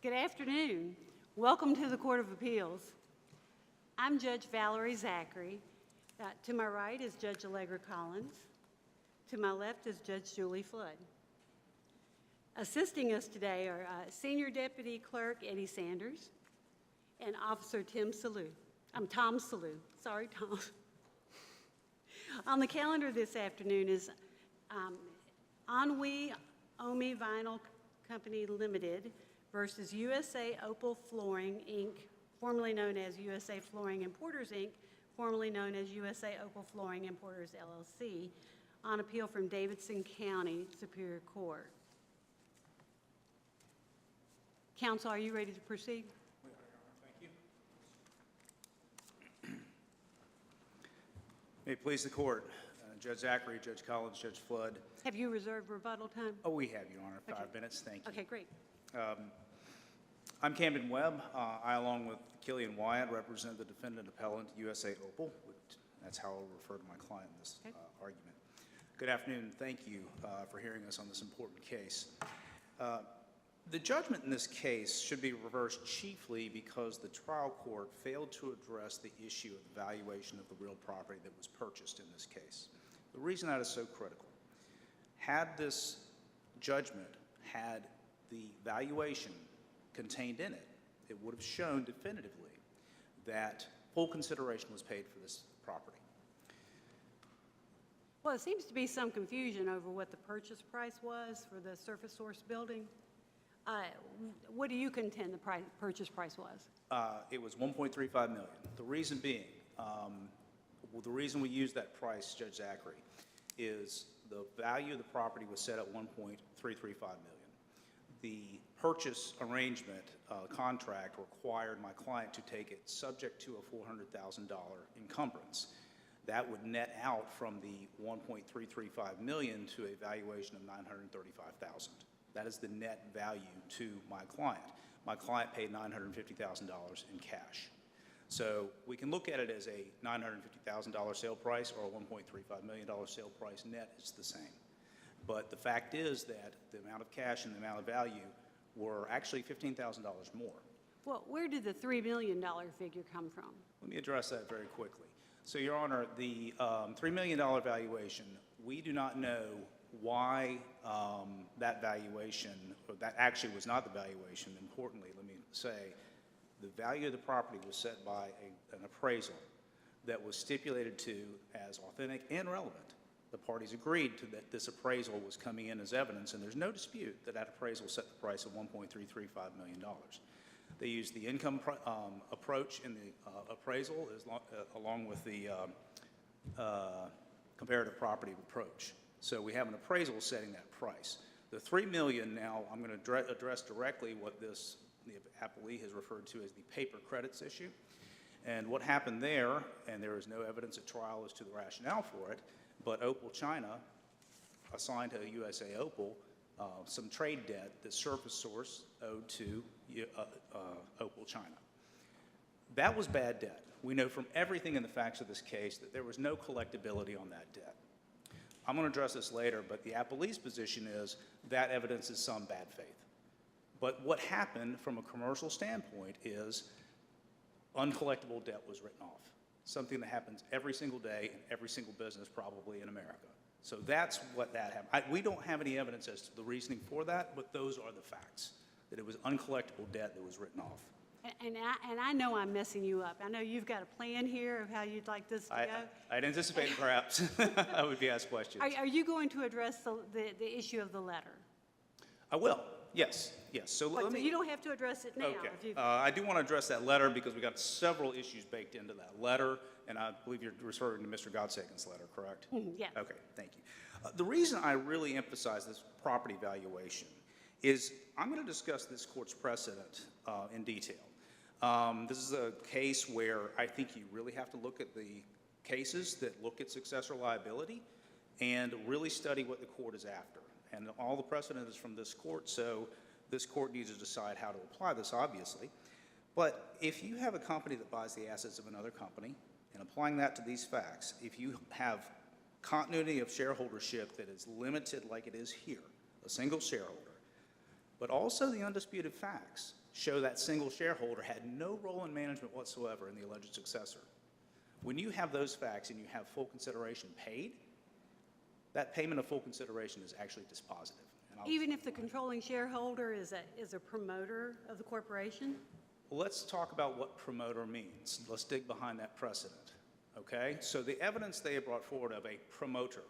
Good afternoon. Welcome to the Court of Appeals. I'm Judge Valerie Zachary. To my right is Judge Allegra Collins. To my left is Judge Julie Flood. Assisting us today are Senior Deputy Clerk Eddie Sanders and Officer Tom Salou. Sorry, Tom. On the calendar this afternoon is Anhui Omi Vinyl Company Limited versus USA Opel Flooring, Inc., formerly known as USA Flooring Importers, Inc., formerly known as USA Opel Flooring Importers, LLC, on appeal from Davidson County Superior Court. Counsel, are you ready to proceed? We are, Your Honor. Thank you. May it please the Court, Judge Zachary, Judge Collins, Judge Flood. Have you reserved rebuttal time? Oh, we have, Your Honor. Okay. 5 minutes. Thank you. Okay, great. I'm Camden Webb. I, along with Killian Wyatt, represent the defendant appellant, USA Opel. That's how I'll refer to my client in this argument. Good afternoon. Thank you for hearing us on this important case. The judgment in this case should be reversed chiefly because the trial court failed to address the issue of the valuation of the real property that was purchased in this case. The reason that is so critical, had this judgment had the valuation contained in it, it would have shown definitively that full consideration was paid for this property. Well, it seems to be some confusion over what the purchase price was for the Surface Source building. What do you contend the purchase price was? It was $1.35 million. The reason being, the reason we use that price, Judge Zachary, is the value of the property was set at $1.335 million. The purchase arrangement contract required my client to take it subject to a $400,000 encumbrance. That would net out from the $1.335 million to a valuation of $935,000. That is the net value to my client. My client paid $950,000 in cash. So we can look at it as a $950,000 sale price or a $1.35 million sale price. Net is the same. But the fact is that the amount of cash and the amount of value were actually $15,000 more. Well, where did the $3 million figure come from? Let me address that very quickly. So, Your Honor, the $3 million valuation, we do not know why that valuation, or that actually was not the valuation. Importantly, let me say, the value of the property was set by an appraisal that was stipulated to as authentic and relevant. The parties agreed to that this appraisal was coming in as evidence, and there's no dispute that that appraisal set the price of $1.335 million. They used the income approach in the appraisal along with the comparative property approach. So we have an appraisal setting that price. The $3 million now, I'm going to address directly what the appellee has referred to as the paper credits issue. And what happened there, and there is no evidence at trial as to the rationale for it, but Opel China assigned to USA Opel some trade debt that Surface Source owed to Opel China. That was bad debt. We know from everything in the facts of this case that there was no collectability on that debt. I'm going to address this later, but the appellee's position is that evidence is some bad faith. But what happened from a commercial standpoint is uncollectible debt was written off, something that happens every single day in every single business probably in America. So that's what that happened. We don't have any evidence as to the reasoning for that, but those are the facts, that it was uncollectible debt that was written off. And I know I'm messing you up. I know you've got a plan here of how you'd like this to go. I'd anticipated perhaps I would be asked questions. Are you going to address the issue of the letter? I will, yes. So But you don't have to address it now. Okay. I do want to address that letter because we got several issues baked into that letter, and I believe you're referring to Mr. Godseken's letter, correct? Yes. Okay, thank you. The reason I really emphasize this property valuation is I'm going to discuss this court's precedent in detail. This is a case where I think you really have to look at the cases that look at successor liability and really study what the court is after. And all the precedent is from this court, so this court needs to decide how to apply this, obviously. But if you have a company that buys the assets of another company, and applying that to these facts, if you have continuity of shareholdership that is limited like it is here, a single shareholder, but also the undisputed facts show that single shareholder had no role in management whatsoever in the alleged successor. When you have those facts and you have full consideration paid, that payment of full consideration is actually dispositive. And Even if the controlling shareholder is a promoter of the corporation? let's talk about what promoter means. Let's dig behind that precedent, okay? So the evidence they have brought forward of a promoter,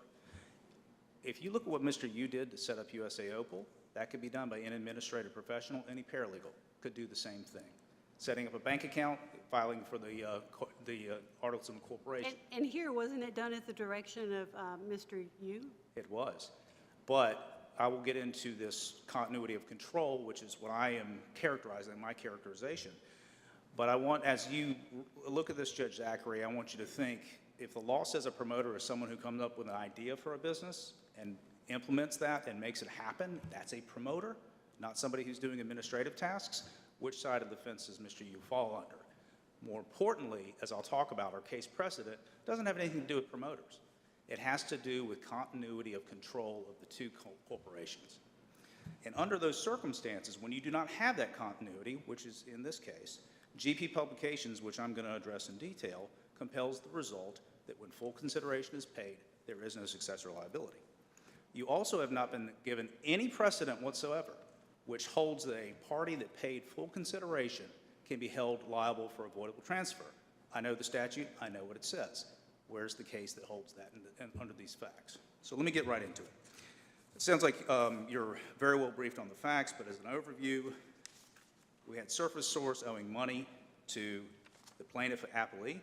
if you look at what Mr. Yu did to set up USA Opel, that could be done by an administrative professional. Any paralegal could do the same thing. Setting up a bank account, filing for the articles of incorporation. And here, wasn't it done at the direction of Mr. Yu? It was. But I will get into this continuity of control, which is what I am characterizing, my characterization. But I want, as you look at this, Judge Zachary, I want you to think, if the law says a promoter is someone who comes up with an idea for a business and implements that and makes it happen, that's a promoter, not somebody who's doing administrative tasks. Which side of the fence does Mr. Yu fall under? More importantly, as I'll talk about, our case precedent doesn't have anything to do with promoters. It has to do with continuity of control of the two corporations. And under those circumstances, when you do not have that continuity, which is in this case, GP Publications, which I'm going to address in detail, compels the result that when full consideration is paid, there is no successor liability. You also have not been given any precedent whatsoever which holds that a party that paid full consideration can be held liable for avoidable transfer. I know the statute, I know what it says. Where's the case that holds that under these facts? So let me get right into it. It sounds like you're very well briefed on the facts, but as an overview, we had Surface Source owing money to the plaintiff appellee.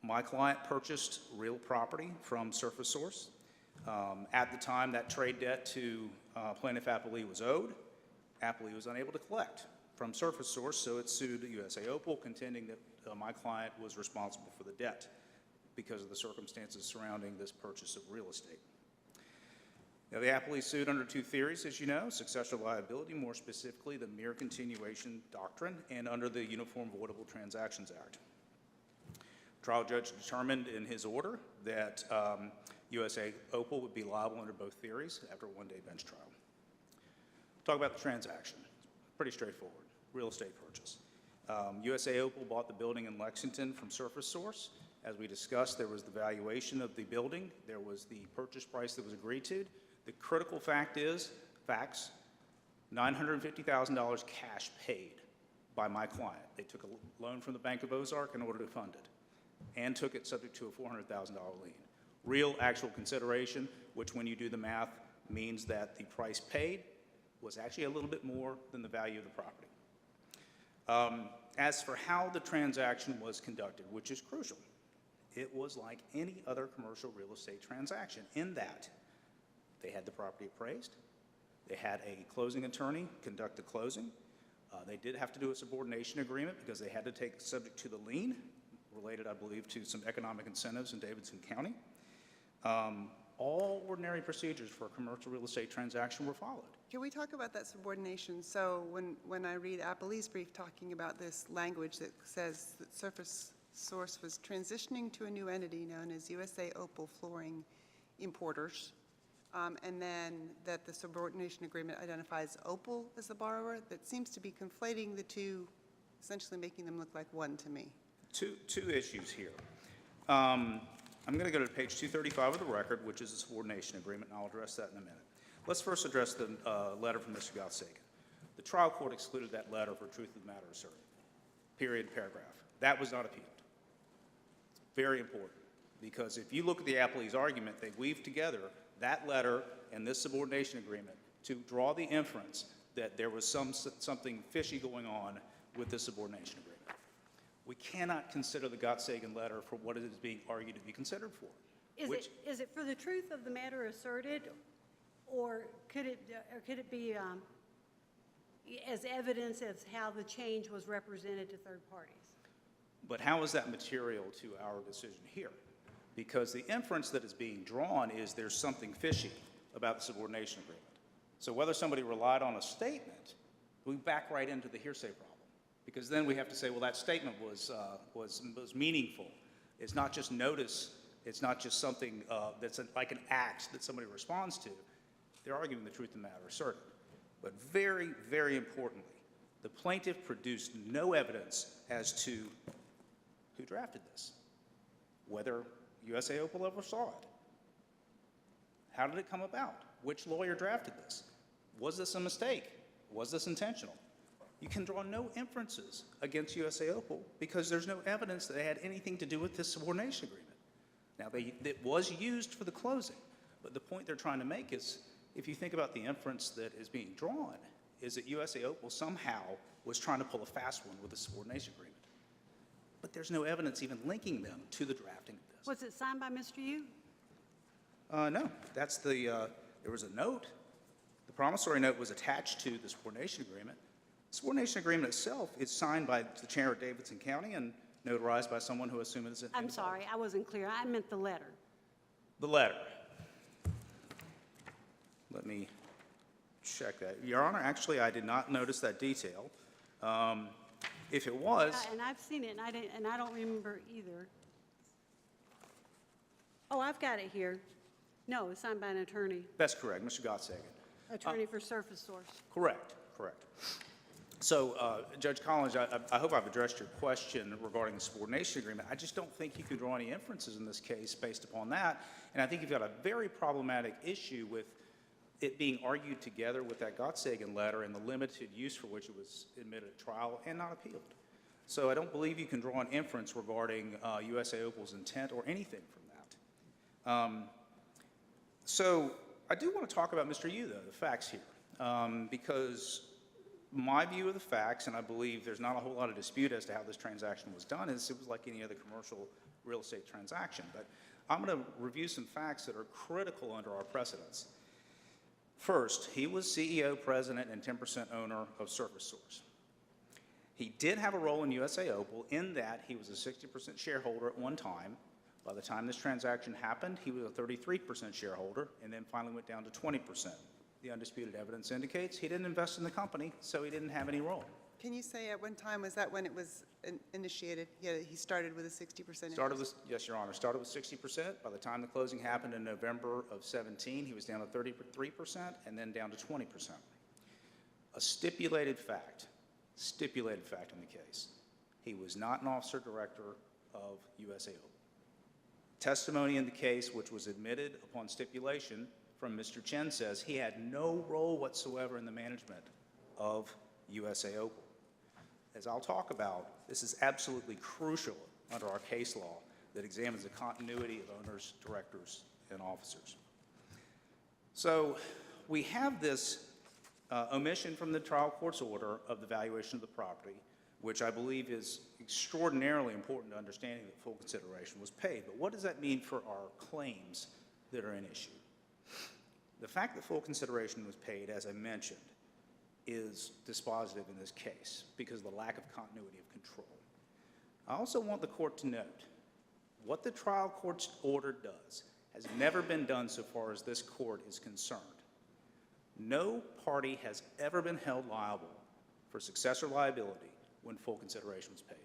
My client purchased real property from Surface Source. At the time, that trade debt to plaintiff appellee was owed. Appellee was unable to collect from Surface Source, so it sued USA Opel, contending that my client was responsible for the debt because of the circumstances surrounding this purchase of real estate. Now, the appellee sued under two theories, as you know, successor liability, more specifically the mere continuation doctrine, and under the Uniform Voidable Transactions Act. Trial judge determined in his order that USA Opel would be liable under both theories after a one-day bench trial. Talk about the transaction. Pretty straightforward. Real estate purchase. USA Opel bought the building in Lexington from Surface Source. As we discussed, there was the valuation of the building. There was the purchase price that was agreed to. The critical fact is, facts, $950,000 cash paid by my client. They took a loan from the Bank of Ozark in order to fund it and took it subject to a $400,000 lien. Real actual consideration, which when you do the math means that the price paid was actually a little bit more than the value of the property. As for how the transaction was conducted, which is crucial, it was like any other commercial real estate transaction in that they had the property appraised, they had a closing attorney conduct the closing, they did have to do a subordination agreement because they had to take subject to the lien, related, I believe, to some economic incentives in Davidson County. All ordinary procedures for a commercial real estate transaction were followed. Can we talk about that subordination? So when I read Appellee's brief talking about this language that says that Surface Source was transitioning to a new entity known as USA Opel Flooring Importers, and then that the subordination agreement identifies Opel as the borrower, that seems to be conflating the two, essentially making them look like one to me. Two issues here. I'm going to go to page 235 of the record, which is the subordination agreement, and I'll address that in a minute. Let's first address the letter from Mr. Gottsagen. The trial court excluded that letter for truth of the matter asserted. Period, paragraph. That was not appealed. It's very important, because if you look at the appellee's argument, they weave together that letter and this subordination agreement to draw the inference that there was something fishy going on with the subordination agreement. We cannot consider the Gottsagen letter for what it is being argued to be considered for. Is it for the truth of the matter asserted, or could it be as evidence as how the change was represented to third parties? But how is that material to our decision here? Because the inference that is being drawn is there's something fishy about the subordination agreement. So whether somebody relied on a statement, we back right into the hearsay problem. Because then we have to say, well, that statement was meaningful. It's not just notice. It's not just something that's like an act that somebody responds to. They're arguing the truth of the matter asserted. But very, very importantly, The plaintiff produced no evidence as to who drafted this, whether USA Opel ever saw it. How did it come about? Which lawyer drafted this? Was this a mistake? Was this intentional? You can draw no inferences against USA Opel because there's no evidence that it had anything to do with this subordination agreement. Now, it was used for the closing, but the point they're trying to make is, if you think about the inference that is being drawn, is that USA Opel somehow was trying to pull a fast one with the subordination agreement. But there's no evidence even linking them to the drafting of this. Was it signed by Mr. Yu? No, that's there was a note. The promissory note was attached to the subordination agreement. The subordination agreement itself is signed by the chair of Davidson County and notarized by someone who assumed it is. I'm sorry, I wasn't clear. I meant the letter. The letter. Let me check that. Your Honor, actually, I did not notice that detail. If it was, And I've seen it, and I don't remember either. Oh, I've got it here. No, it's signed by an attorney, that's correct, Mr. Gottsagen. attorney for Surface Source. Correct, correct. So, Judge Collins, I hope I've addressed your question regarding the subordination agreement. I just don't think you can draw any inferences in this case based upon that. And I think you've got a very problematic issue with it being argued together with that Gottsagen letter and the limited use for which it was admitted at trial and not appealed. So I don't believe you can draw an inference regarding USA Opel's intent or anything from that. So I do want to talk about Mr. Yu, though, the facts here, because my view of the facts, and I believe there's not a whole lot of dispute as to how this transaction was done, is it was like any other commercial real estate transaction. But I'm going to review some facts that are critical under our precedents. First, he was CEO, president, and 10% owner of Surface Source. He did have a role in USA Opel in that he was a 60% shareholder at one time. By the time this transaction happened, he was a 33% shareholder and then finally went down to 20%. The undisputed evidence indicates he didn't invest in the company, so he didn't have any role. Can you say at one time, was that when it was initiated? Yeah, he started with a 60% interest? Yes, Your Honor, started with 60%. By the time the closing happened in November of 17, he was down to 33% and then down to 20%. A stipulated fact in the case. He was not an officer director of USA Opel. Testimony in the case, which was admitted upon stipulation from Mr. Chen, says he had no role whatsoever in the management of USA Opel. As I'll talk about, this is absolutely crucial under our case law that examines the continuity of owners, directors, and officers. So we have this omission from the trial court's order of the valuation of the property, which I believe is extraordinarily important to understanding that full consideration was paid. But what does that mean for our claims that are in issue? The fact that full consideration was paid, as I mentioned, is dispositive in this case because of the lack of continuity of control. I also want the court to note what the trial court's order does has never been done so far as this court is concerned. No party has ever been held liable for successor liability when full consideration was paid.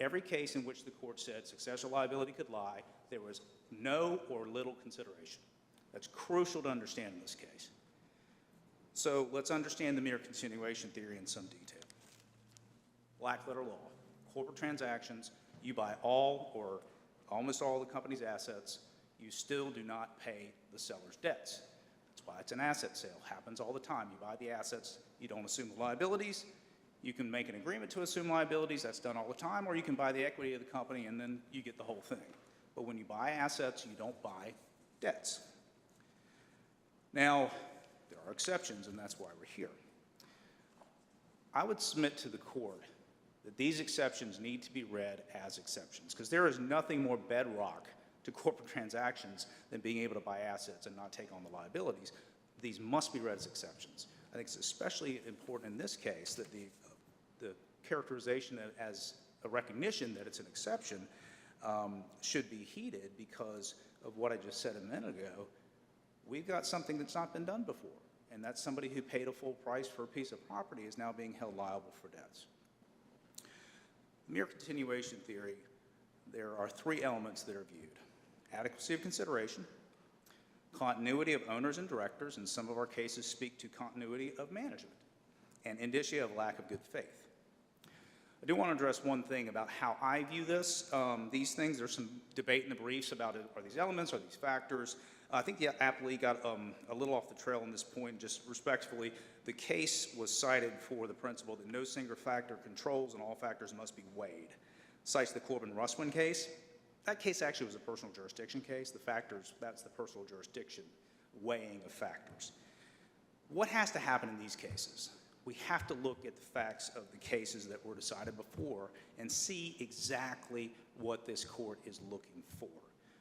Every case in which the court said successor liability could lie, there was no or little consideration. That's crucial to understand in this case. So let's understand the mere continuation theory in some detail. Black letter law, corporate transactions, you buy all or almost all the company's assets, you still do not pay the seller's debts. That's why it's an asset sale. Happens all the time. You buy the assets, you don't assume the liabilities. You can make an agreement to assume liabilities, that's done all the time, or you can buy the equity of the company and then you get the whole thing. But when you buy assets, you don't buy debts. Now, there are exceptions, and that's why we're here. I would submit to the court that these exceptions need to be read as exceptions, because there is nothing more bedrock to corporate transactions than being able to buy assets and not take on the liabilities. These must be read as exceptions. I think it's especially important in this case that the characterization as a recognition that it's an exception should be heeded because of what I just said a minute ago. We've got something that's not been done before, and that's somebody who paid a full price for a piece of property is now being held liable for debts. Mere continuation theory, there are three elements that are viewed: adequacy of consideration, continuity of owners and directors, and some of our cases speak to continuity of management, and indicia of lack of good faith. I do want to address one thing about how I view this. These things, there's some debate in the briefs about it. Are these elements, are these factors? I think the appellee got a little off the trail on this point, just respectfully. The case was cited for the principle that no single factor controls and all factors must be weighed. Cites the Corbin-Russwin case. That case actually was a personal jurisdiction case. The factors, that's the personal jurisdiction weighing of factors. What has to happen in these cases? We have to look at the facts of the cases that were decided before and see exactly what this court is looking for,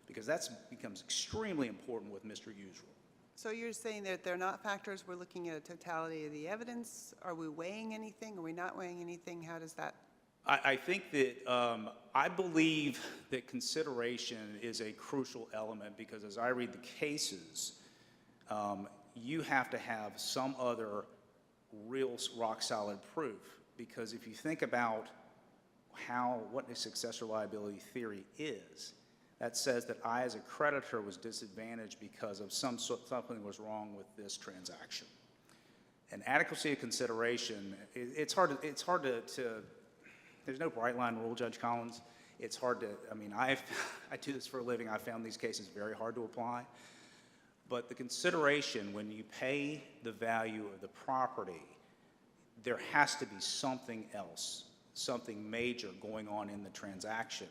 because that becomes extremely important with Mr. Usual. So you're saying that they're not factors, we're looking at a totality of the evidence? Are we weighing anything? Are we not weighing anything? How does that? I think that I believe that consideration is a crucial element, because as I read the cases, you have to have some other real rock-solid proof, because if you think about what a successor liability theory is, that says that I, as a creditor, was disadvantaged because of something was wrong with this transaction. And adequacy of consideration, it's hard to there's no bright line rule, Judge Collins. It's hard to, I mean, I do this for a living. I found these cases very hard to apply. But the consideration, when you pay the value of the property, there has to be something else, something major going on in the transaction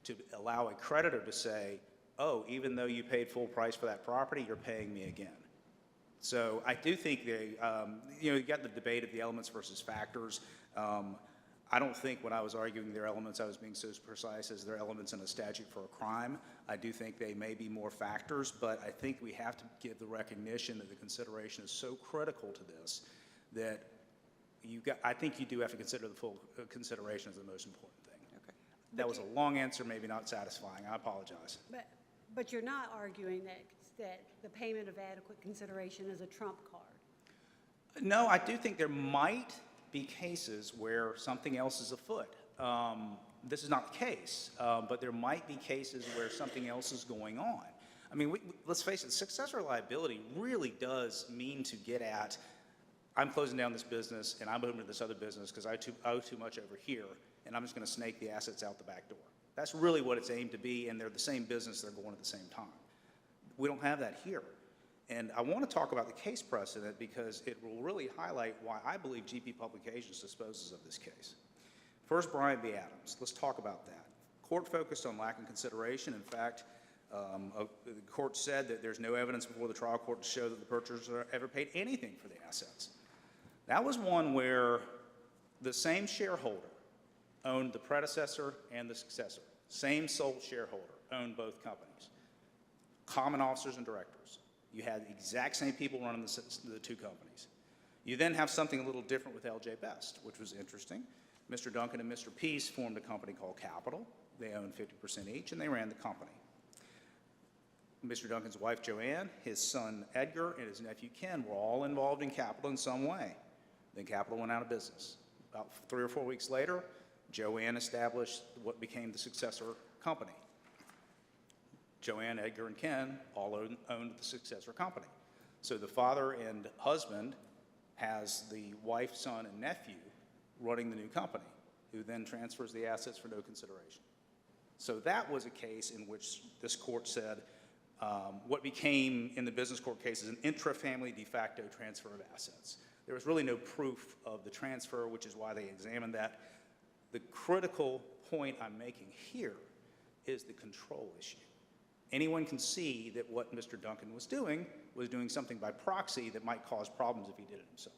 to allow a creditor to say, oh, even though you paid full price for that property, you're paying me again. So I do think you got the debate of the elements versus factors. I don't think when I was arguing their elements, I was being so precise as their elements in a statute for a crime. I do think they may be more factors, but I think we have to give the recognition that the consideration is so critical to this that I think you do have to consider the full consideration as the most important thing. Okay. That was a long answer, maybe not satisfying. I apologize. But you're not arguing that the payment of adequate consideration is a trump card? No, I do think there might be cases where something else is afoot. This is not the case, but there might be cases where something else is going on. I mean, let's face it, successor liability really does mean to get at, I'm closing down this business and I'm moving to this other business because I owe too much over here, and I'm just going to snake the assets out the back door. That's really what it's aimed to be, and they're the same business, they're going at the same time. We don't have that here. And I want to talk about the case precedent because it will really highlight why I believe GP Publications disposes of this case. First, Brian B. Adams. Let's talk about that. Court focused on lack of consideration. In fact, the court said that there's no evidence before the trial court to show that the purchaser ever paid anything for the assets. That was one where the same shareholder owned the predecessor and the successor. Same sole shareholder owned both companies. Common officers and directors. You had the exact same people running the two companies. You then have something a little different with LJ Best, which was interesting. Mr. Duncan and Mr. Peace formed a company called Capital. They owned 50% each, and they ran the company. Mr. Duncan's wife, Joanne, his son, Edgar, and his nephew, Ken, were all involved in Capital in some way. Then Capital went out of business. About 3 or 4 weeks later, Joanne established what became the successor company. Joanne, Edgar, and Ken all owned the successor company. So the father and husband has the wife, son, and nephew running the new company, who then transfers the assets for no consideration. So that was a case in which this court said what became, in the business court cases, an intra-family de facto transfer of assets. There was really no proof of the transfer, which is why they examined that. The critical point I'm making here is the control issue. Anyone can see that what Mr. Duncan was doing something by proxy that might cause problems if he did it himself.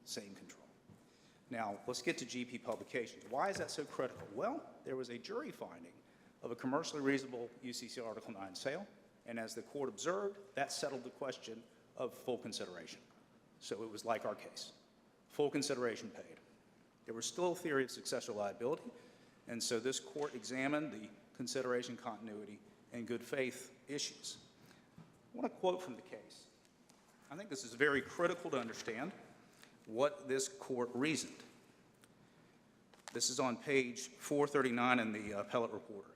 Same control. Now, let's get to GP Publications. Why is that so critical? Well, there was a jury finding of a commercially reasonable UCC Article 9 sale, and as the court observed, that settled the question of full consideration. So it was like our case. Full consideration paid. There was still a theory of successor liability, and so this court examined the consideration continuity and good faith issues. I want to quote from the case. I think this is very critical to understand what this court reasoned. This is on page 439 in the appellate reporter.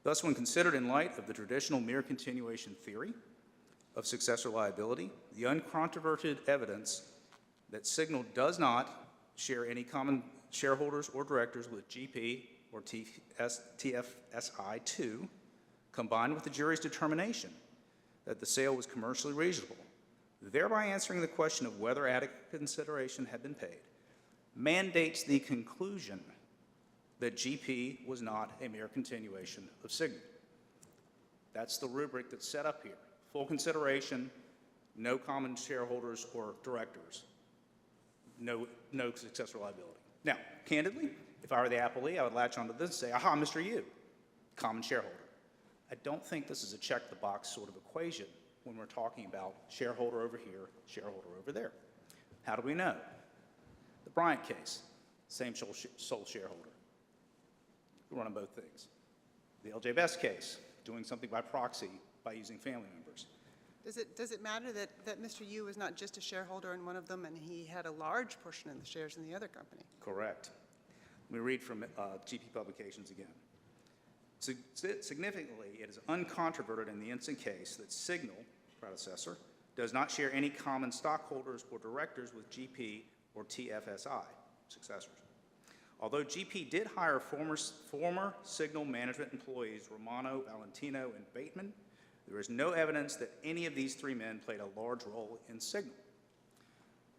Thus, when considered in light of the traditional mere continuation theory of successor liability, the uncontroverted evidence that Signal does not share any common shareholders or directors with GP or TFSI2, combined with the jury's determination that the sale was commercially reasonable, thereby answering the question of whether adequate consideration had been paid, mandates the conclusion that GP was not a mere continuation of Signal. That's the rubric that's set up here. Full consideration, no common shareholders or directors, no successor liability. Now, candidly, if I were the appellee, I would latch onto this and say, aha, Mr. Yu, common shareholder. I don't think this is a check-the-box sort of equation when we're talking about shareholder over here, shareholder over there. How do we know? The Bryant case, same sole shareholder. We're running both things. The LJ Best case, doing something by proxy by using family members. Does it matter that Mr. Yu was not just a shareholder in one of them and he had a large portion of the shares in the other company? Correct. Let me read from GP Publications again. Significantly, it is uncontroverted in the instant case that Signal, predecessor, does not share any common stockholders or directors with GP or TFSI, successors. Although GP did hire former Signal management employees Romano, Valentino, and Bateman, there is no evidence that any of these three men played a large role in Signal.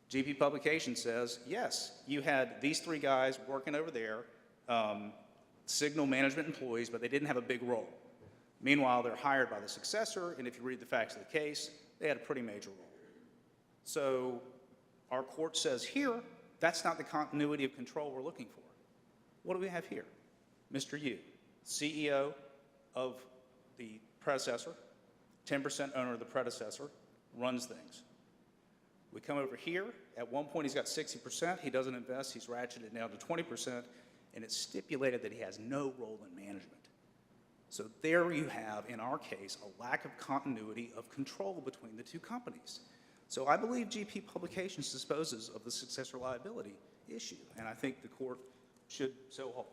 GP Publication says, yes, you had these three guys working over there, Signal management employees, but they didn't have a big role. Meanwhile, they're hired by the successor, and if you read the facts of the case, they had a pretty major role. So our court says here, that's not the continuity of control we're looking for. What do we have here? Mr. Yu, CEO of the predecessor, 10% owner of the predecessor, runs things. We come over here. At one point, he's got 60%. He doesn't invest. He's ratcheted down to 20%, and it's stipulated that he has no role in management. So there you have, in our case, a lack of continuity of control between the two companies. So I believe GP Publications disposes of the successor liability issue, and I think the court should so hold.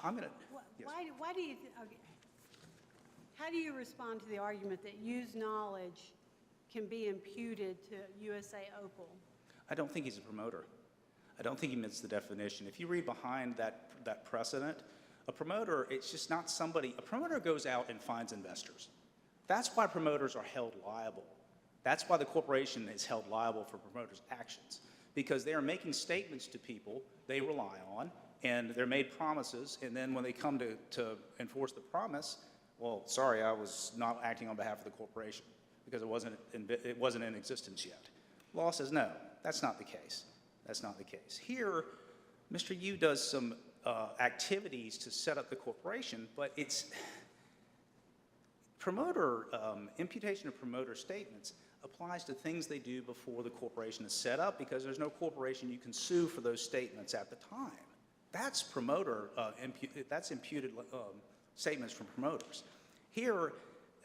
I'm going to... Yes. Why do you, okay. How do you respond to the argument that Yu's knowledge can be imputed to USA Opel? I don't think he's a promoter. I don't think he meets the definition. If you read behind that precedent, a promoter, it's just not somebody, a promoter goes out and finds investors. That's why promoters are held liable. That's why the corporation is held liable for promoters' actions, because they are making statements to people they rely on, and they're made promises, and then when they come to enforce the promise, well, sorry, I was not acting on behalf of the corporation because it wasn't in existence yet. Law says no, that's not the case. That's not the case. Here, Mr. Yu does some activities to set up the corporation, but it's imputation of promoter statements applies to things they do before the corporation is set up, because there's no corporation you can sue for those statements at the time. That's that's imputed statements from promoters. Here,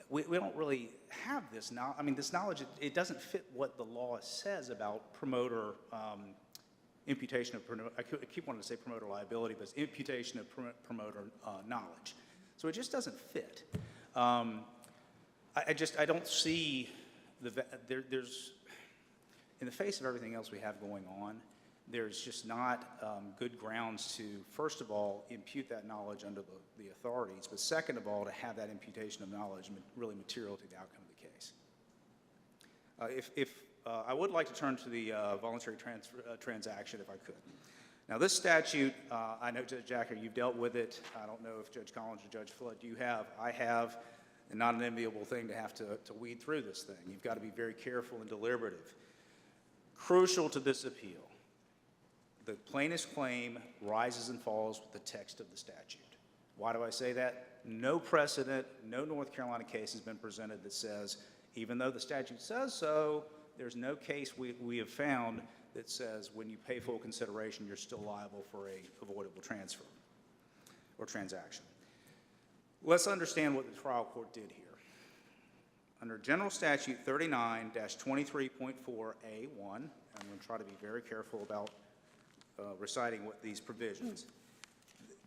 we don't really have this now. I mean, this knowledge, it doesn't fit what the law says about promoter imputation of, I keep wanting to say promoter liability, but it's imputation of promoter knowledge. So it just doesn't fit. I don't see, there's, in the face of everything else we have going on, there's just not good grounds to, first of all, impute that knowledge under the authorities, but second of all, to have that imputation of knowledge really material to the outcome of the case. I would like to turn to the voluntary transaction, if I could. Now, this statute, I know, Judge Jacker, you've dealt with it. I don't know if Judge Collins or Judge Flood, you have. I have, and not an enviable thing to have to weed through this thing. You've got to be very careful and deliberative. Crucial to this appeal, the plaintiff's claim rises and falls with the text of the statute. Why do I say that? No precedent, no North Carolina case has been presented that says, even though the statute says so, there's no case we have found that says when you pay full consideration, you're still liable for a avoidable transfer or transaction. Let's understand what the trial court did here. Under General Statute 39-23.4A1, I'm going to try to be very careful about reciting what these provisions.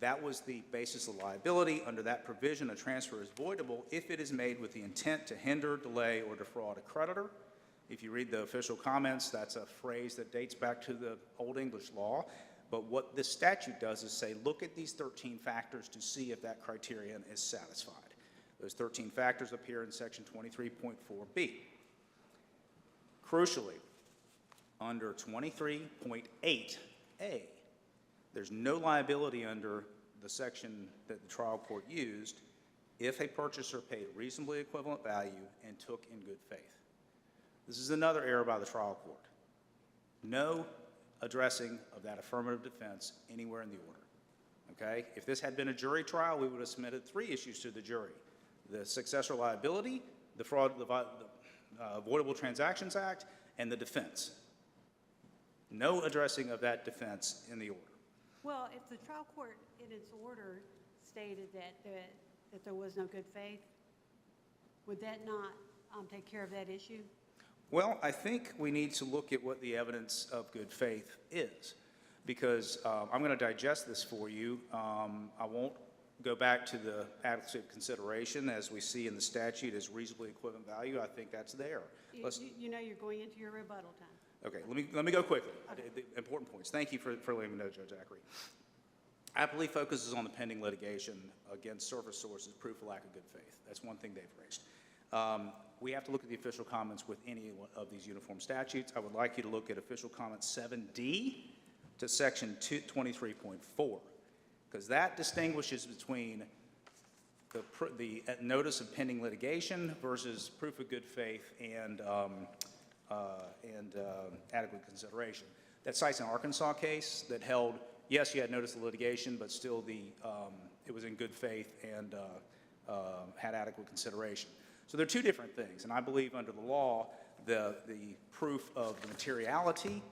That was the basis of liability. Under that provision, a transfer is voidable if it is made with the intent to hinder, delay, or defraud a creditor, If you read the official comments, that's a phrase that dates back to the Old English law. But what this statute does is say, look at these 13 factors to see if that criterion is satisfied. Those 13 factors appear in section 23.4b. Crucially, under 23.8a, there's no liability under the section that the trial court used if a purchaser paid reasonably equivalent value and took in good faith. This is another error by the trial court. No addressing of that affirmative defense anywhere in the order. Okay? If this had been a jury trial, we would have submitted 3 issues to the jury: the successor liability, the Avoidable Transactions Act, and the defense. No addressing of that defense in the order. Well, if the trial court in its order stated that there was no good faith, would that not take care of that issue? Well, I think we need to look at what the evidence of good faith is, because I'm going to digest this for you. I won't go back to the adequacy of consideration as we see in the statute as reasonably equivalent value. I think that's there. You know you're going into your rebuttal time. Okay, let me go quickly. Okay. The important points. Thank you for letting me know, Judge Zachary. Appley focuses on the pending litigation against Surface Source's proof of lack of good faith. That's one thing they've raised. We have to look at the official comments with any of these uniform statutes. I would like you to look at official comment 7D to section 23.4, because that distinguishes between the notice of pending litigation versus proof of good faith and adequate consideration. That cites an Arkansas case that held, yes, you had notice of litigation, but still it was in good faith and had adequate consideration. So they're 2 different things, and I believe under the law, the proof of the materiality,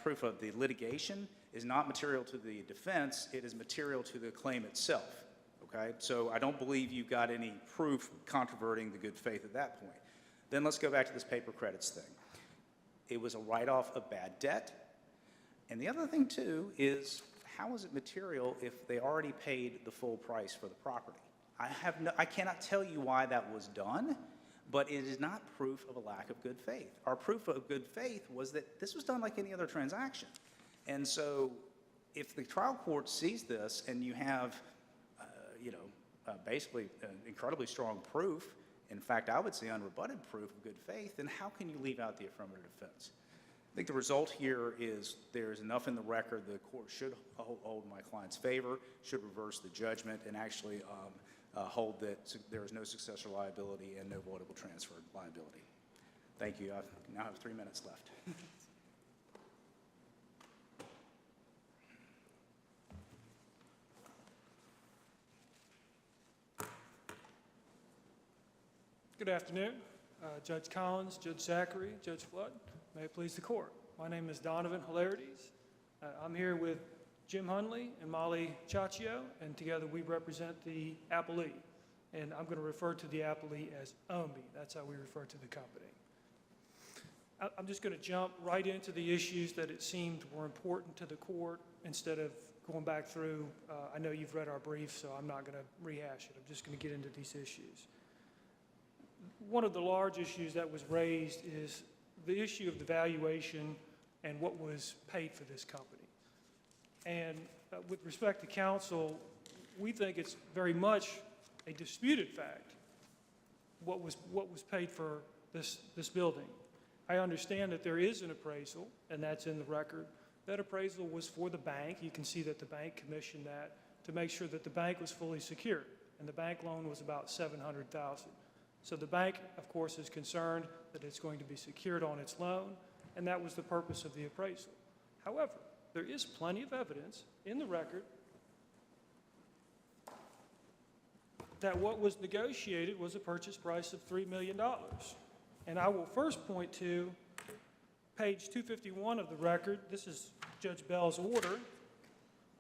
proof of the litigation is not material to the defense, it is material to the claim itself, okay? So I don't believe you've got any proof controverting the good faith at that point. Then let's go back to this paper credits thing. It was a write-off of bad debt, and the other thing too is, how is it material if they already paid the full price for the property? I cannot tell you why that was done, but it is not proof of a lack of good faith. Our proof of good faith was that this was done like any other transaction. And so if the trial court sees this and you have, basically incredibly strong proof, in fact, I would say unrebutted proof of good faith, then how can you leave out the affirmative defense? I think the result here is there is enough in the record the court should hold my client's favor, should reverse the judgment, and actually hold that there is no successor liability and no voidable transfer liability. Thank you. I now have 3 minutes left. Good afternoon, Judge Collins, Judge Zachary, Judge Flood. May it please the court. My name is Donovan Hilarities. I'm here with Jim Hunley and Molly Chaccio, and together we represent the appellee. And I'm going to refer to the appellee as Omi. That's how we refer to the company. I'm just going to jump right into the issues that it seemed were important to the court instead of going back through. I know you've read our brief, so I'm not going to rehash it. I'm just going to get into these issues. One of the large issues that was raised is the issue of the valuation and what was paid for this company. And with respect to counsel, we think it's very much a disputed fact what was paid for this building. I understand that there is an appraisal, and that's in the record. That appraisal was for the bank. You can see that the bank commissioned that to make sure that the bank was fully secured, and the bank loan was about $700,000. So the bank, of course, is concerned that it's going to be secured on its loan, and that was the purpose of the appraisal. However, there is plenty of evidence in the record that what was negotiated was a purchase price of $3 million. And I will first point to page 251 of the record. This is Judge Bell's order,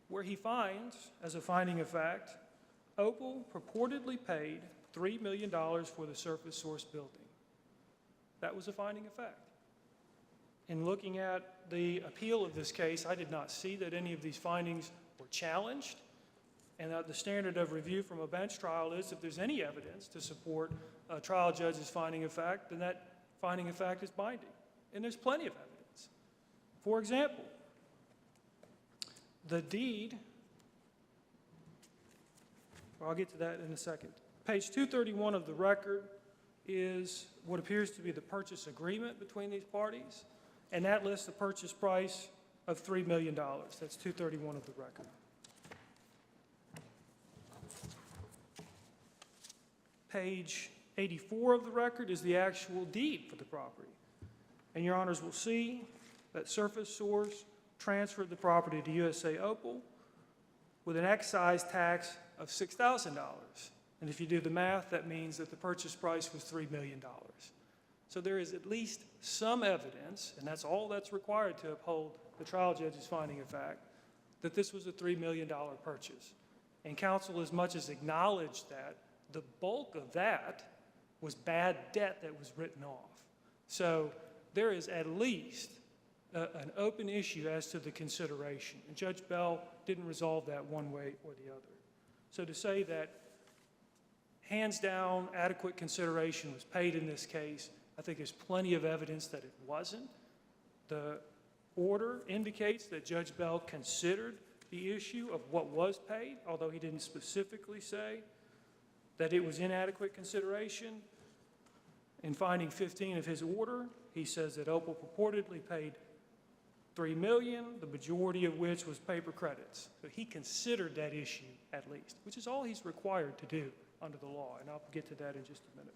where he finds, as a finding of fact, Opel purportedly paid $3 million for the Surface Source building. That was a finding of fact. In looking at the appeal of this case, I did not see that any of these findings were challenged, and the standard of review from a bench trial is if there's any evidence to support a trial judge's finding of fact, then that finding of fact is binding, and there's plenty of evidence. For example, the deed, well, I'll get to that in a second. Page 231 of the record is what appears to be the purchase agreement between these parties, and that lists the purchase price of $3 million. That's 231 of the record. Page 84 of the record is the actual deed for the property. And your honors will see that Surface Source transferred the property to USA Opel with an excise tax of $6,000. And if you do the math, that means that the purchase price was $3 million. So there is at least some evidence, and that's all that's required to uphold the trial judge's finding of fact, that this was a $3 million purchase. And counsel as much as acknowledged that, the bulk of that was bad debt that was written off. So there is at least an open issue as to the consideration. And Judge Bell didn't resolve that one way or the other. So to say that hands down adequate consideration was paid in this case, I think there's plenty of evidence that it wasn't. The order indicates that Judge Bell considered the issue of what was paid, although he didn't specifically say that it was inadequate consideration. In finding 15 of his order, he says that Opel purportedly paid $3 million, the majority of which was paper credits. So he considered that issue at least, which is all he's required to do under the law, and I'll get to that in just a minute.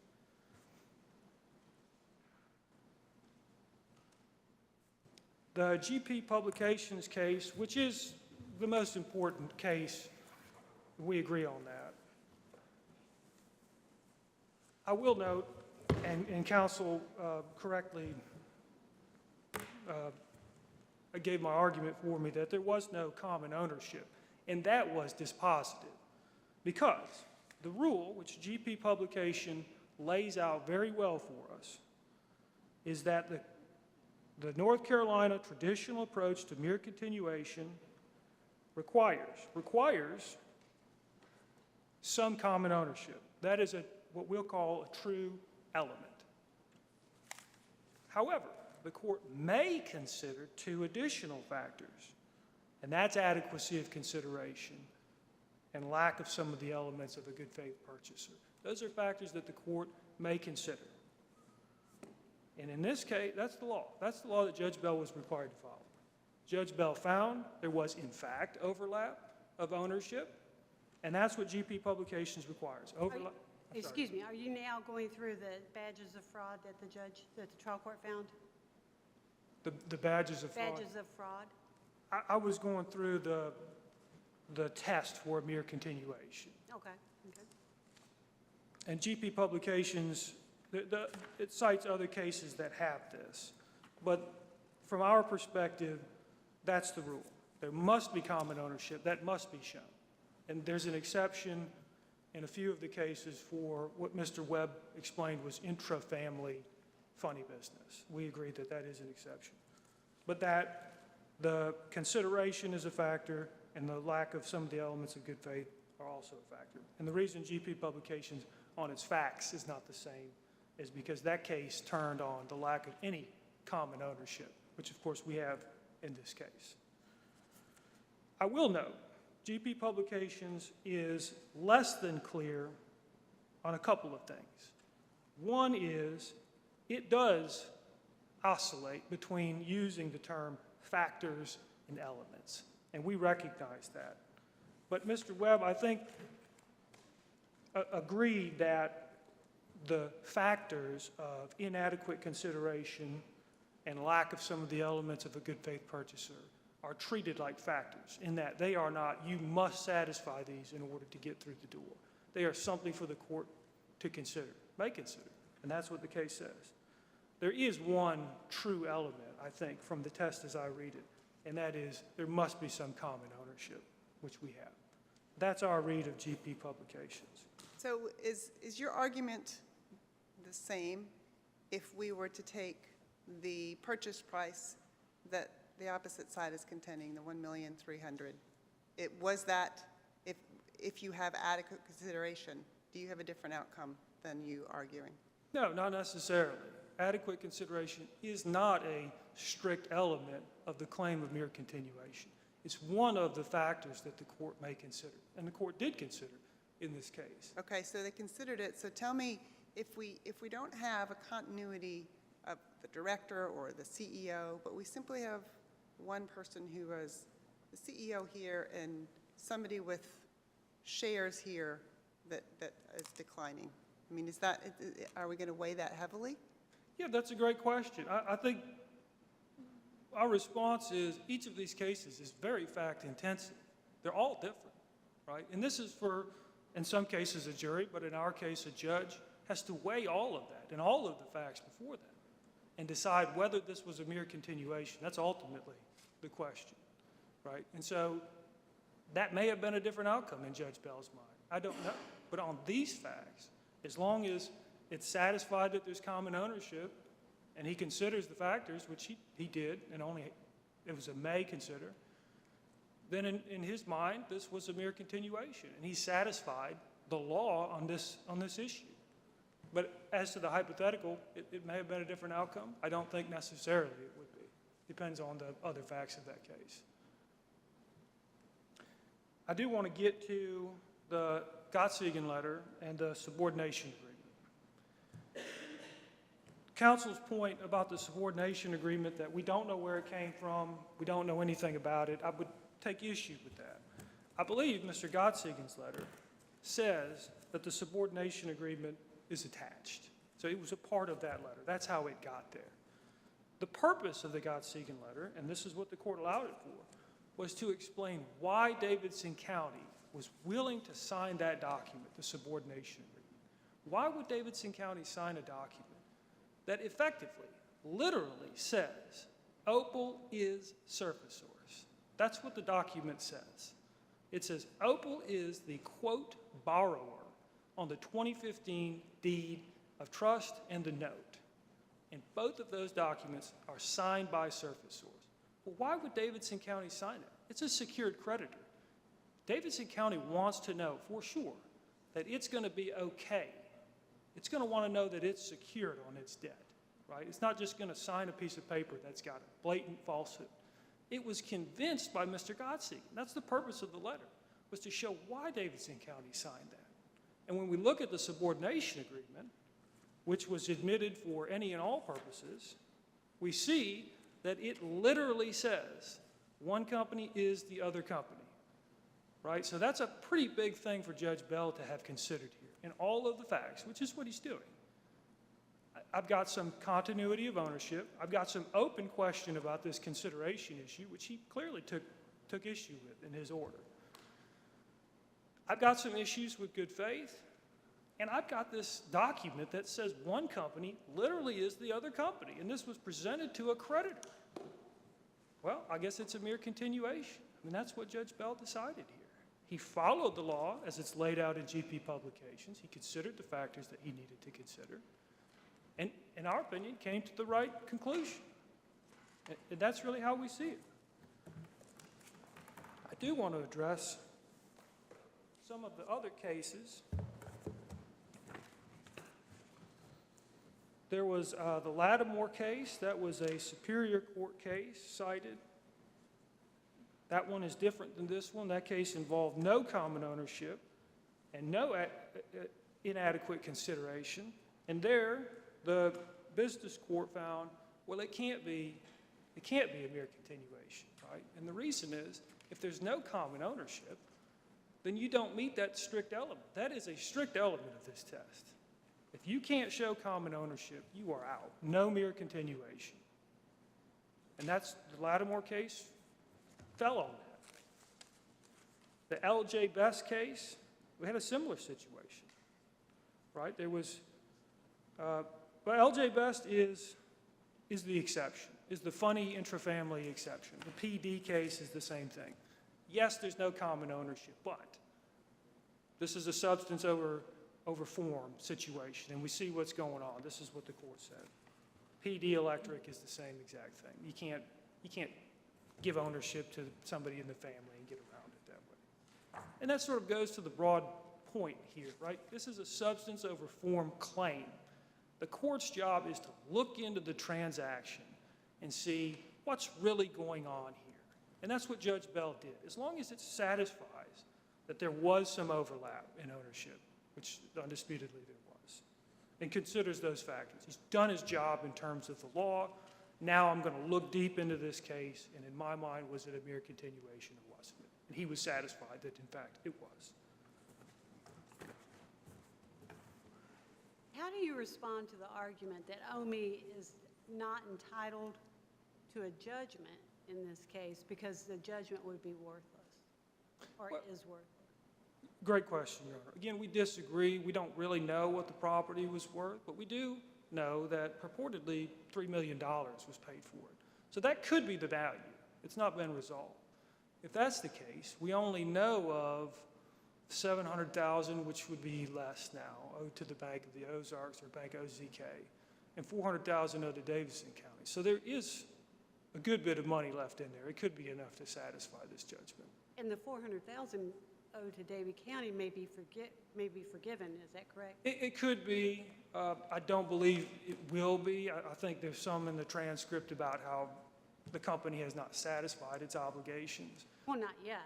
The GP Publications case, which is the most important case, we agree on that. I will note, and counsel correctly gave my argument for me, that there was no common ownership, and that was dispositive, because the rule, which GP Publication lays out very well for us, is that the North Carolina traditional approach to mere continuation requires some common ownership. That is what we'll call a true element. However, the court may consider two additional factors, and that's adequacy of consideration and lack of some of the elements of a good faith purchaser. Those are factors that the court may consider. And in this case, that's the law. That's the law that Judge Bell was required to follow. Judge Bell found there was, in fact, overlap of ownership, and that's what GP Publications requires. Excuse me, are you now going through the badges of fraud that the trial court found? The badges of fraud? Badges of fraud? I was going through the test for a mere continuation. Okay. And GP Publications, it cites other cases that have this. But from our perspective, that's the rule. There must be common ownership. That must be shown. And there's an exception in a few of the cases for what Mr. Webb explained was intra-family funny business. We agree that that is an exception. But that the consideration is a factor and the lack of some of the elements of good faith are also a factor. And the reason GP Publications on its facts is not the same is because that case turned on the lack of any common ownership, which of course we have in this case. I will note, GP Publications is less than clear on a couple of things. One is it does oscillate between using the term factors and elements, and we recognize that. But Mr. Webb, I think, agreed that the factors of inadequate consideration and lack of some of the elements of a good faith purchaser are treated like factors in that they are not, you must satisfy these in order to get through the door. They are something for the court to consider, may consider, and that's what the case says. There is one true element, I think, from the test as I read it, and that is there must be some common ownership, which we have. That's our read of GP Publications. So is your argument the same if we were to take the purchase price that the opposite side is contending, the $1,300,000? It was that if you have adequate consideration, do you have a different outcome than you arguing? No, not necessarily. adequate consideration is not a strict element of the claim of mere continuation. It's one of the factors that the court may consider, and the court did consider in this case. Okay, so they considered it. So tell me, if we don't have a continuity of the director or the CEO, but we simply have one person who is the CEO here and somebody with shares here that is declining. I mean, are we going to weigh that heavily? Yeah, that's a great question. I think our response is each of these cases is very fact intensive. They're all different, right? And this is for, in some cases, a jury, but in our case, a judge has to weigh all of that and all of the facts before that and decide whether this was a mere continuation. That's ultimately the question, right? And so that may have been a different outcome in Judge Bell's mind. I don't know. But on these facts, as long as it's satisfied that there's common ownership and he considers the factors, which he did, and only it was a may consider, then in his mind, this was a mere continuation, and he satisfied the law on this issue. But as to the hypothetical, it may have been a different outcome. I don't think necessarily it would be. Depends on the other facts of that case. I do want to get to the Gottsegen letter and the subordination agreement. Counsel's point about the subordination agreement, that we don't know where it came from, we don't know anything about it, I would take issue with that. I believe Mr. Gottsegen's letter says that the subordination agreement is attached. So it was a part of that letter. That's how it got there. The purpose of the Gottsegen letter, and this is what the court allowed it for, was to explain why Davidson County was willing to sign that document, the subordination agreement. Why would Davidson County sign a document that effectively, literally says, Opel is surface source? That's what the document says. It says Opel is the, quote, borrower on the 2015 deed of trust and the note. And both of those documents are signed by surface source. Well, why would Davidson County sign it? It's a secured creditor. Davidson County wants to know for sure that it's going to be okay. It's going to want to know that it's secured on its debt, right? It's not just going to sign a piece of paper that's got a blatant falsehood. It was convinced by Mr. Gottsegen. That's the purpose of the letter, was to show why Davidson County signed that. And when we look at the subordination agreement, which was admitted for any and all purposes, we see that it literally says one company is the other company, right? So that's a pretty big thing for Judge Bell to have considered here in all of the facts, which is what he's doing. I've got some continuity of ownership. I've got some open question about this consideration issue, which he clearly took issue with in his order. I've got some issues with good faith, and I've got this document that says one company literally is the other company, and this was presented to a creditor. Well, I guess it's a mere continuation. I mean, that's what Judge Bell decided here. He followed the law as it's laid out in GP publications. He considered the factors that he needed to consider, and in our opinion, came to the right conclusion. And that's really how we see it. I do want to address some of the other cases. There was the Lattimore case. That was a Superior Court case cited. That one is different than this one. That case involved no common ownership and no inadequate consideration. And there, the business court found, well, it can't be a mere continuation, right? And the reason is, if there's no common ownership, then you don't meet that strict element. That is a strict element of this test. If you can't show common ownership, you are out. No mere continuation. And that's the Lattimore case fell on that. The L.J. Best case, we had a similar situation, right? There was, but L.J. Best is the exception, is the funny intrafamily exception. The PD case is the same thing. Yes, there's no common ownership, but this is a substance over form situation, and we see what's going on. This is what the court said. PD Electric is the same exact thing. You can't give ownership to somebody in the family and get around it that way. And that sort of goes to the broad point here, right? This is a substance over form claim. The court's job is to look into the transaction and see what's really going on here. And that's what Judge Bell did. As long as it satisfies that there was some overlap in ownership, which undisputedly there was, and considers those factors. He's done his job in terms of the law. Now I'm going to look deep into this case, and in my mind, was it a mere continuation or wasn't it? And he was satisfied that, in fact, it was. How do you respond to the argument that Omi is not entitled to a judgment in this case because the judgment would be worthless, or Well, is worthless? Great question, Your Honor. Again, we disagree. We don't really know what the property was worth, but we do know that purportedly $3 million was paid for it. So that could be the value. It's not been resolved. If that's the case, we only know of $700,000, which would be less now, owed to the Bank of the Ozarks or Bank OZK, and $400,000 owed to Davidson County. So there is a good bit of money left in there. It could be enough to satisfy this judgment. And the $400,000 owed to Davie County may be forgiven, is that correct? It could be. I don't believe it will be. I think there's some in the transcript about how the company has not satisfied its obligations. Well, not yet.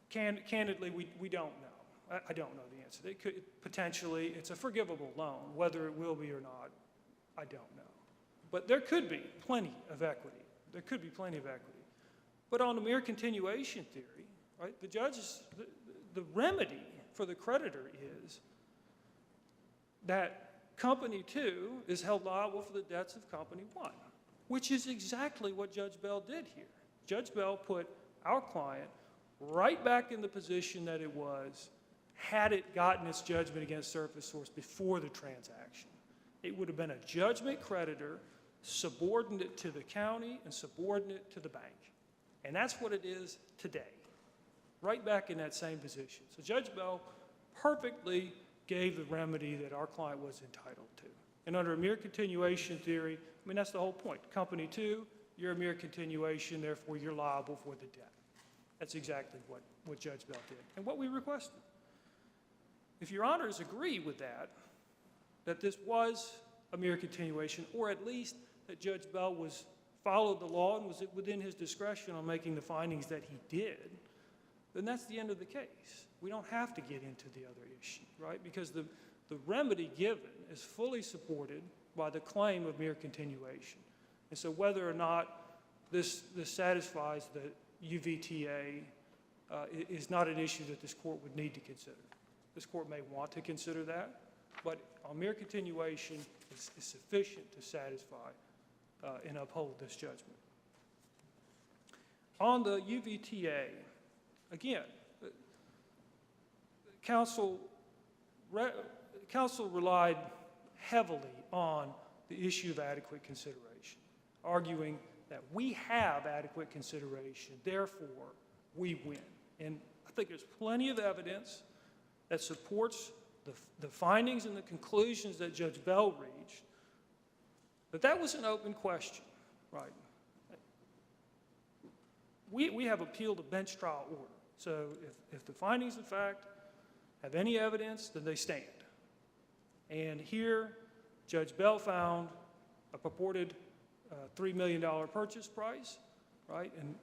Candidly, we don't know. I don't know the answer. It could, potentially, it's a forgivable loan. Whether it will be or not, I don't know. But there could be plenty of equity. There could be plenty of equity. But on the mere continuation theory, right, the remedy for the creditor is that Company 2 is held liable for the debts of Company 1, which is exactly what Judge Bell did here. Judge Bell put our client right back in the position that it was had it gotten its judgment against Surface Source before the transaction. It would have been a judgment creditor subordinate to the county and subordinate to the bank. And that's what it is today, right back in that same position. So Judge Bell perfectly gave the remedy that our client was entitled to. And under a mere continuation theory, I mean, that's the whole point. Company 2, you're a mere continuation, therefore you're liable for the debt. That's exactly what Judge Bell did and what we requested. If your honors agree with that this was a mere continuation, or at least that Judge Bell followed the law and was within his discretion on making the findings that he did, then that's the end of the case. We don't have to get into the other issue, right? Because the remedy given is fully supported by the claim of mere continuation. And so whether or not this satisfies the UVTA is not an issue that this court would need to consider. This court may want to consider that, but a mere continuation is sufficient to satisfy and uphold this judgment. On the UVTA, again, counsel relied heavily on the issue of adequate consideration, arguing that we have adequate consideration, therefore we win. And I think there's plenty of evidence that supports the findings and the conclusions that Judge Bell reached, but that was an open question, right? We have appealed a bench trial order. So if the findings of fact have any evidence, then they stand. And here, Judge Bell found a purported $3 million purchase price, right? And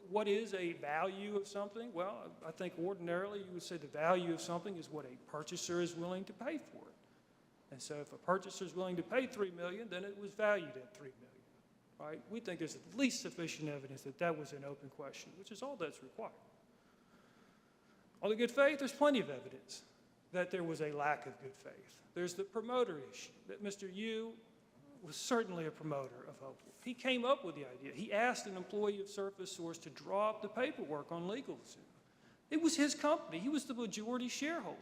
what is a value of something? Well, I think ordinarily you would say the value of something is what a purchaser is willing to pay for it. And so if a purchaser is willing to pay $3 million, then it was valued at $3 million, right? We think there's at least sufficient evidence that that was an open question, which is all that's required. On the good faith, there's plenty of evidence that there was a lack of good faith. There's the promoter issue, that Mr. Yu was certainly a promoter of Opel. He came up with the idea. He asked an employee of Surface Source to draw up the paperwork on LegalZoom. It was his company. He was the majority shareholder.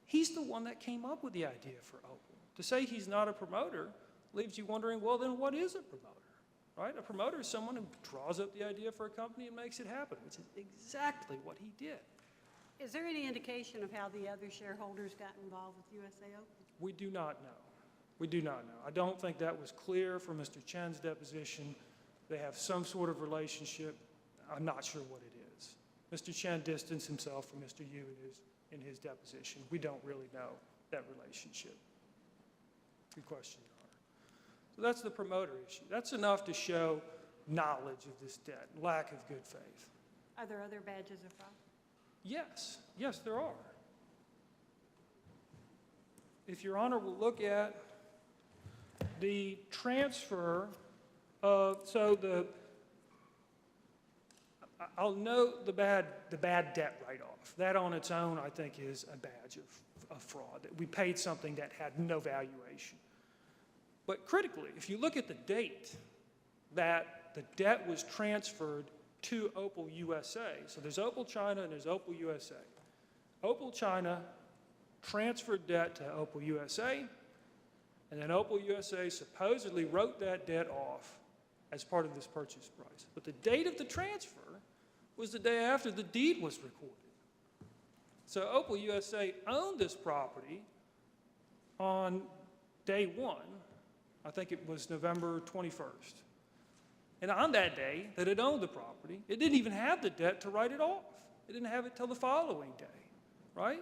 He's the one that came up with the idea for Opel. To say he's not a promoter leaves you wondering, well, then what is a promoter, right? A promoter is someone who draws up the idea for a company and makes it happen, which is exactly what he did. Is there any indication of how the other shareholders got involved with USA Open? We do not know. We do not know. I don't think that was clear from Mr. Chen's deposition. They have some sort of relationship. I'm not sure what it is. Mr. Chen distanced himself from Mr. Yu in his deposition. We don't really know that relationship. Good question, Your Honor. So that's the promoter issue. That's enough to show knowledge of this debt, lack of good faith. Are there other badges of fraud? Yes, yes, there are. If Your Honor will look at the transfer of, I'll note the bad debt write-off. That on its own, I think, is a badge of fraud, that we paid something that had no valuation. But critically, if you look at the date that the debt was transferred to Opel USA, so there's Opel China and there's Opel USA. Opel China transferred debt to Opel USA, and then Opel USA supposedly wrote that debt off as part of this purchase price. But the date of the transfer was the day after the deed was recorded. So Opel USA owned this property on day one. I think it was November 21st. And on that day that it owned the property, it didn't even have the debt to write it off. It didn't have it till the following day, right?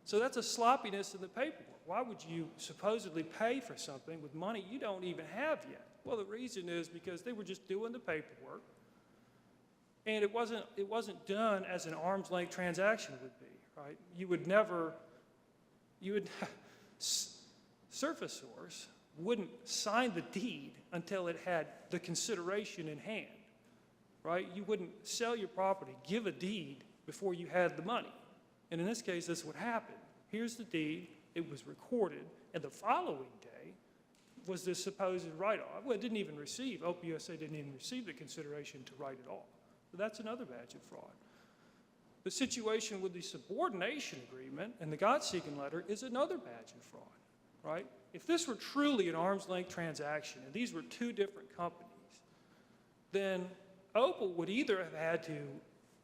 So that's a sloppiness in the paperwork. Why would you supposedly pay for something with money you don't even have yet? Well, the reason is because they were just doing the paperwork, and it wasn't done as an arm's length transaction would be, right? Surface Source wouldn't sign the deed until it had the consideration in hand, right? You wouldn't sell your property, give a deed before you had the money. And in this case, that's what happened. Here's the deed, it was recorded, and the following day was this supposed write-off. Well, it didn't even receive, Opel USA didn't even receive the consideration to write it off. So that's another badge of fraud. The situation with the subordination agreement and the God-seeking letter is another badge of fraud, right? If this were truly an arm's length transaction and these were two different companies, then Opel would either have had to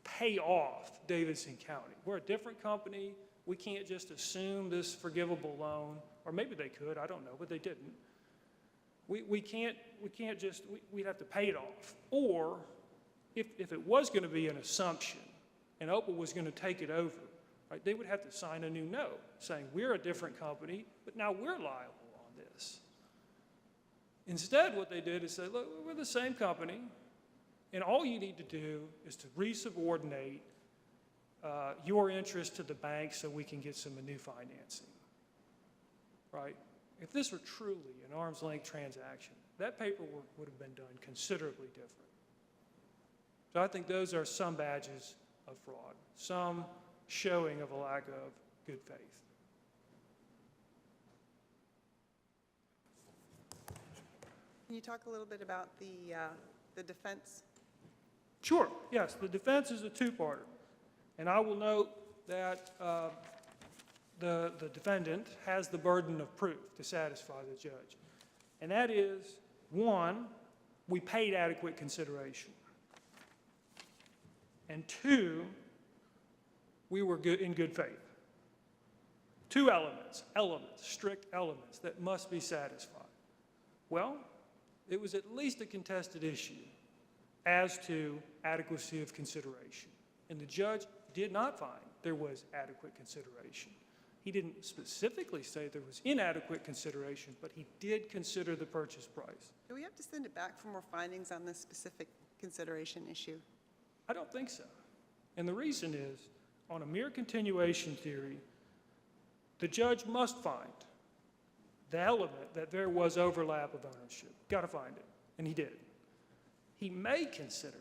pay off Davidson County. We're a different company. We can't just assume this forgivable loan, or maybe they could, I don't know, but they didn't. We'd have to pay it off. Or if it was going to be an assumption and Opel was going to take it over, right, they would have to sign a new note saying we're a different company, but now we're liable on this. Instead, what they did is say, look, we're the same company, and all you need to do is to resubordinate your interest to the bank so we can get some new financing, right? If this were truly an arm's length transaction, that paperwork would have been done considerably different. So I think those are some badges of fraud, some showing of a lack of good faith. Can you talk a little bit about the defense? Sure, yes, the defense is a two-parter. And I will note that the defendant has the burden of proof to satisfy the judge. And that is, one, we paid adequate consideration. And two, we were in good faith. Two elements, strict elements that must be satisfied. Well, it was at least a contested issue as to adequacy of consideration. And the judge did not find there was adequate consideration. He didn't specifically say there was inadequate consideration, but he did consider the purchase price. Do we have to send it back for more findings on this specific consideration issue? I don't think so. And the reason is, on a mere continuation theory, the judge must find the element that there was overlap of ownership. Got to find it, and he did. He may consider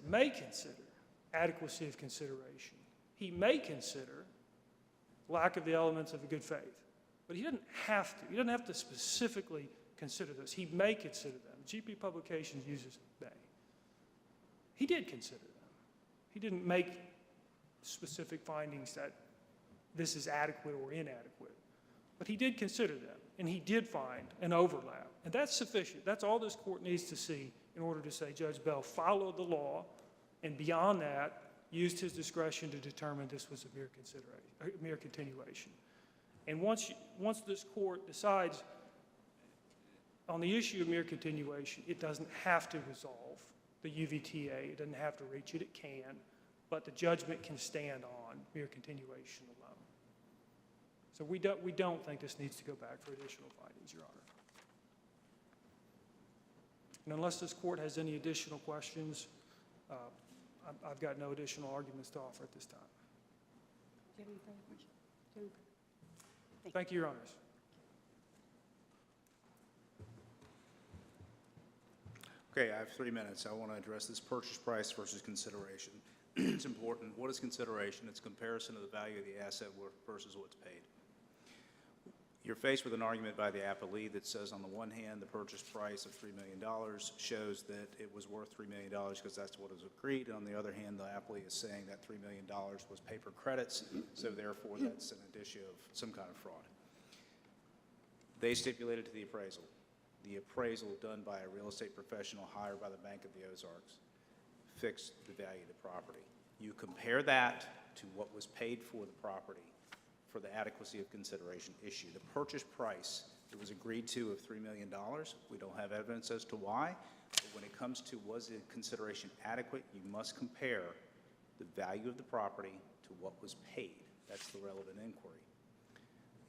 adequacy of consideration. He may consider lack of the elements of a good faith, but he doesn't have to. He doesn't have to specifically consider this. He may consider them. GP Publications uses may. He did consider them. He didn't make specific findings that this is adequate or inadequate, but he did consider them, and he did find an overlap, and that's sufficient. That's all this court needs to see in order to say Judge Bell followed the law, and beyond that, used his discretion to determine this was a mere continuation. And once this court decides on the issue of mere continuation, it doesn't have to resolve the UVTA. It doesn't have to reach it. It can, but the judgment can stand on mere continuation alone. So we don't think this needs to go back for additional findings, Your Honor. And unless this court has any additional questions, I've got no additional arguments to offer at this time. Do you have any further questions? Do you have any- Thank you, Your Honors. Okay, I have 3 minutes. I want to address this purchase price versus consideration. It's important. What is consideration? It's comparison of the value of the asset versus what's paid. You're faced with an argument by the appellee that says, on the one hand, the purchase price of $3 million shows that it was worth $3 million because that's what was agreed. And on the other hand, the appellee is saying that $3 million was paper credits, so therefore that's an issue of some kind of fraud. They stipulated to the appraisal. The appraisal done by a real estate professional hired by the Bank of the Ozarks fixed the value of the property. You compare that to what was paid for the property for the adequacy of consideration issue. The purchase price that was agreed to of $3 million, we don't have evidence as to why, but when it comes to was the consideration adequate, you must compare the value of the property to what was paid. That's the relevant inquiry.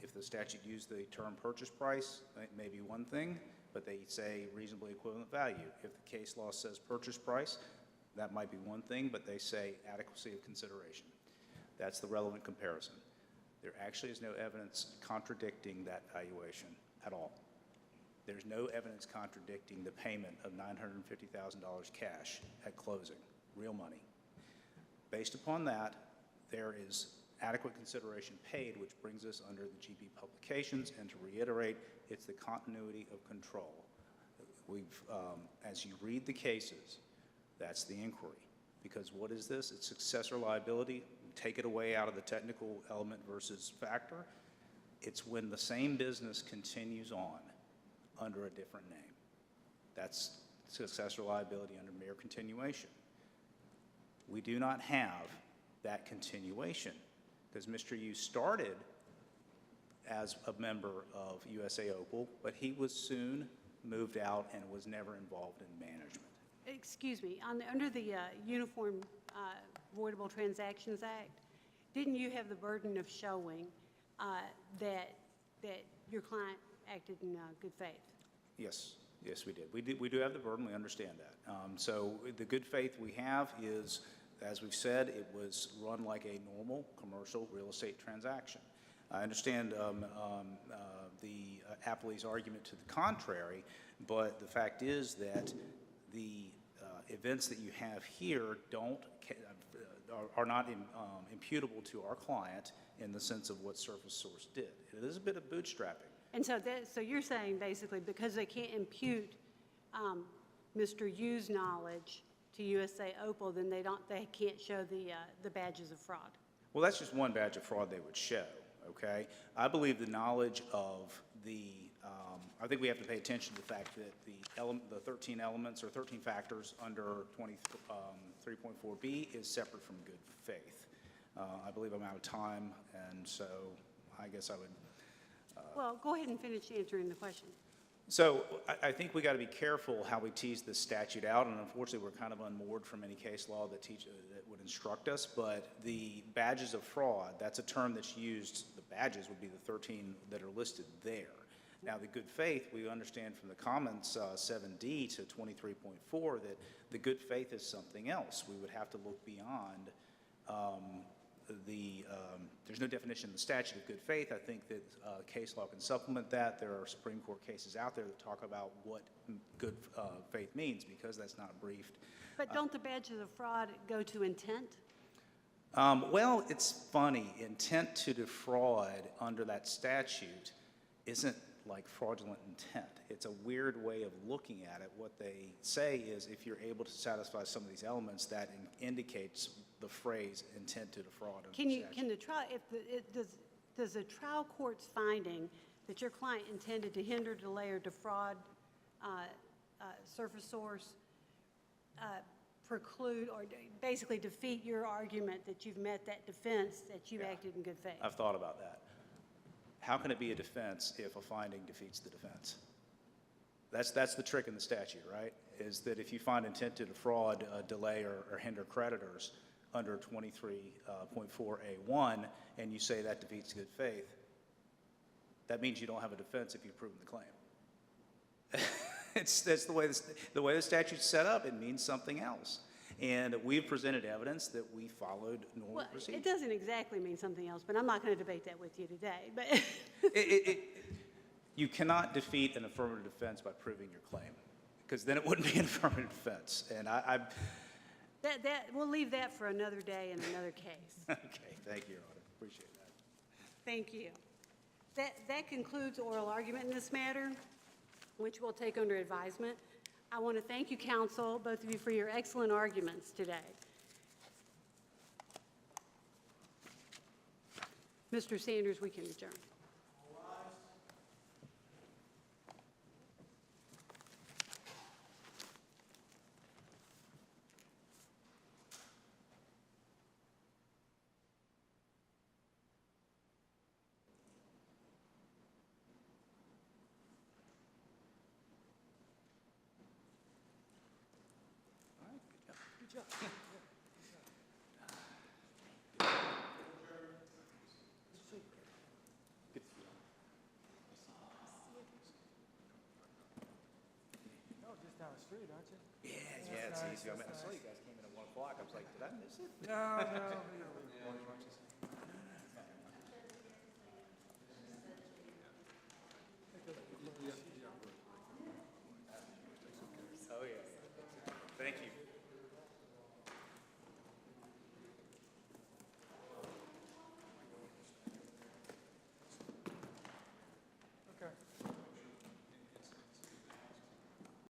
If the statute used the term purchase price, it may be one thing, but they say reasonably equivalent value. If the case law says purchase price, that might be one thing, but they say adequacy of consideration. That's the relevant comparison. There actually is no evidence contradicting that valuation at all. There's no evidence contradicting the payment of $950,000 cash at closing, real money. Based upon that, there is adequate consideration paid, which brings us under the GB publications, and to reiterate, it's the continuity of control. As you read the cases, that's the inquiry. Because what is this? It's successor liability. Take it away out of the technical element versus factor. It's when the same business continues on under a different name. That's successor liability under mere continuation. We do not have that continuation because Mr. Yu started as a member of USA Opel, but he was soon moved out and was never involved in management. Excuse me, under the Uniform Voidable Transactions Act, didn't you have the burden of showing that your client acted in good faith? Yes, yes, we did. We do have the burden. We understand that. So the good faith we have is, as we've said, it was run like a normal commercial real estate transaction. I understand the appellee's argument to the contrary, but the fact is that the events that you have here are not imputable to our client in the sense of what Surface Source did. It is a bit of bootstrapping. And so you're saying basically because they can't impute Mr. Yu's knowledge to USA Opel, then they can't show the badges of fraud. Well, that's just one badge of fraud they would show, okay? I believe the knowledge of I think we have to pay attention to the fact that the 13 elements or 13 factors under 23.4b is separate from good faith. I believe I'm out of time, and so I guess I would... Well, go ahead and finish answering the question. So I think we got to be careful how we tease this statute out, and unfortunately we're kind of unmoored from any case law that would instruct us, but the badges of fraud, that's a term that's used, the badges would be the 13 that are listed there. Now, the good faith, we understand from the comments 7D to 23.4 that the good faith is something else. We would have to look beyond there's no definition in the statute of good faith. I think that case law can supplement that. There are Supreme Court cases out there that talk about what good faith means because that's not briefed. But don't the badges of fraud go to intent? Well, it's funny. Intent to defraud under that statute isn't like fraudulent intent. It's a weird way of looking at it. What they say is if you're able to satisfy some of these elements, that indicates the phrase intent to defraud. Does the trial court's finding that your client intended to hinder, delay, or defraud Surface Source preclude or basically defeat your argument that you've met that defense that you acted in good faith? I've thought about that. How can it be a defense if a finding defeats the defense? That's the trick in the statute, right? Is that if you find intent to defraud, delay, or hinder creditors under 23.4A1, and you say that defeats good faith, that means you don't have a defense if you've proven the claim. That's the way the statute's set up. It means something else. And we've presented evidence that we followed normal Well, procedure. it doesn't exactly mean something else, but I'm not going to debate that with you today. But You cannot defeat an affirmative defense by proving your claim, because then it wouldn't be an affirmative defense. And we'll leave that for another day and another case. okay, thank you, Your Honor. Appreciate that. Thank you. That concludes oral argument in this matter, which we'll take under advisement. I want to thank you, counsel, both of you, for your excellent arguments today. Mr. Sanders, we can adjourn. Good job. Oh, just down the street, aren't you? Yeah, it's easy. I saw you guys came in at 1 o'clock. I was like, did I miss it? No, no.